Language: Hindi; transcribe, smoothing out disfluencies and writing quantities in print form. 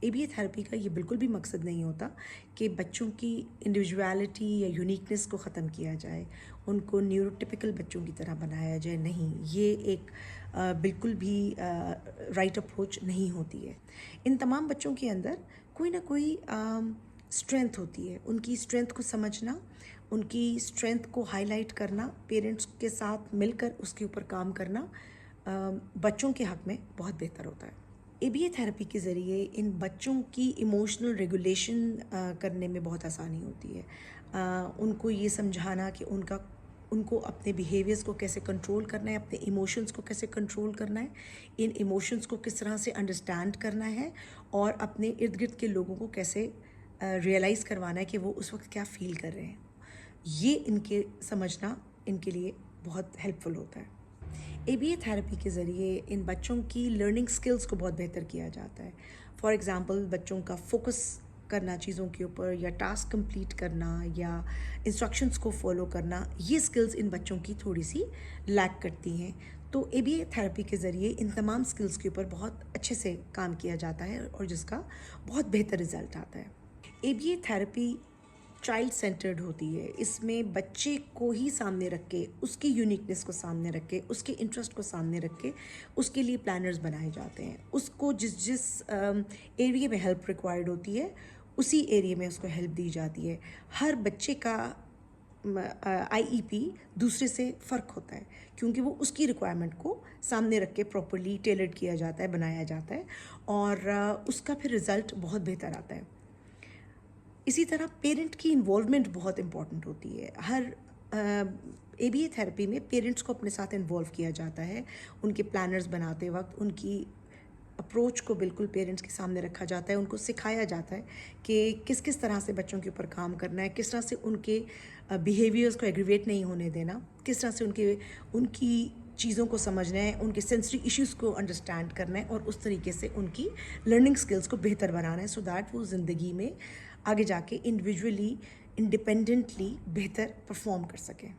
एबीए थेरेपी का ये बिल्कुल भी मकसद नहीं होता कि बच्चों की इंडिविजुअलिटी या यूनिकनेस को ख़त्म किया जाए, उनको न्यूरोटिपिकल बच्चों की तरह बनाया जाए। नहीं, ये एक बिल्कुल भी राइट अप्रोच नहीं होती है। इन तमाम बच्चों के अंदर कोई ना कोई स्ट्रेंथ होती है। उनकी स्ट्रेंथ को समझना, उनकी स्ट्रेंथ को हाईलाइट करना, पेरेंट्स के साथ मिलकर उसके ऊपर काम करना बच्चों के हक़ में बहुत बेहतर होता है। एबीए थेरेपी के ज़रिए इन बच्चों की इमोशनल रेगुलेशन करने में बहुत आसानी होती है। उनको ये समझाना कि उनको अपने बिहेवियर्स को कैसे कंट्रोल करना है, अपने इमोशंस को कैसे कंट्रोल करना है, इन इमोशंस को किस तरह से अंडरस्टैंड करना है और अपने इर्द गिर्द के लोगों को कैसे रियलाइज़ करवाना है कि वो उस वक्त क्या फ़ील कर रहे हैं। ये इनके समझना इनके लिए बहुत हेल्पफुल होता है। एबीए थेरेपी के ज़रिए इन बच्चों की लर्निंग स्किल्स को बहुत बेहतर किया जाता है। फॉर एग्ज़ाम्पल, बच्चों का फोकस करना चीज़ों के ऊपर, या टास्क कंप्लीट करना, या इंस्ट्रक्शंस को फॉलो करना, ये स्किल्स इन बच्चों की थोड़ी सी लैक करती हैं। तो एबीए थेरेपी के ज़रिए इन तमाम स्किल्स के ऊपर बहुत अच्छे से काम किया जाता है और जिसका बहुत बेहतर रिज़ल्ट आता है। एबीए थेरेपी चाइल्ड सेंटर्ड होती है। इसमें बच्चे को ही सामने रख के, उसकी यूनिकनेस को सामने रख के, उसके इंटरेस्ट को सामने रख के उसके लिए प्लानर्स बनाए जाते हैं। उसको जिस जिस एरिया में हेल्प रिक्वायर्ड होती है, उसी एरिया में उसको हेल्प दी जाती है। हर बच्चे का आईईपी दूसरे से फ़र्क होता है, क्योंकि वो उसकी रिक्वायरमेंट को सामने रख के प्रॉपरली टेलर्ड किया जाता है, बनाया जाता है, और उसका फिर रिज़ल्ट बहुत बेहतर आता है। इसी तरह पेरेंट की इन्वॉल्वमेंट बहुत इम्पॉर्टेंट होती है। हर एबीए थेरेपी में पेरेंट्स को अपने साथ इन्वॉल्व किया जाता है। उनके प्लानर्स बनाते वक्त उनकी अप्रोच को बिल्कुल पेरेंट्स के सामने रखा जाता है। उनको सिखाया जाता है कि किस किस तरह से बच्चों के ऊपर काम करना है, किस तरह से उनके बिहेवियर्स को एग्रीवेट नहीं होने देना, किस तरह से उनकी चीज़ों को समझना है, उनके सेंसरी इश्यूज़ को अंडरस्टैंड करना है, और उस तरीके से उनकी लर्निंग स्किल्स को बेहतर बनाना है, सो दैट वो ज़िंदगी में आगे जाके इंडिविजुअली, इंडिपेंडेंटली बेहतर परफॉर्म कर सकें।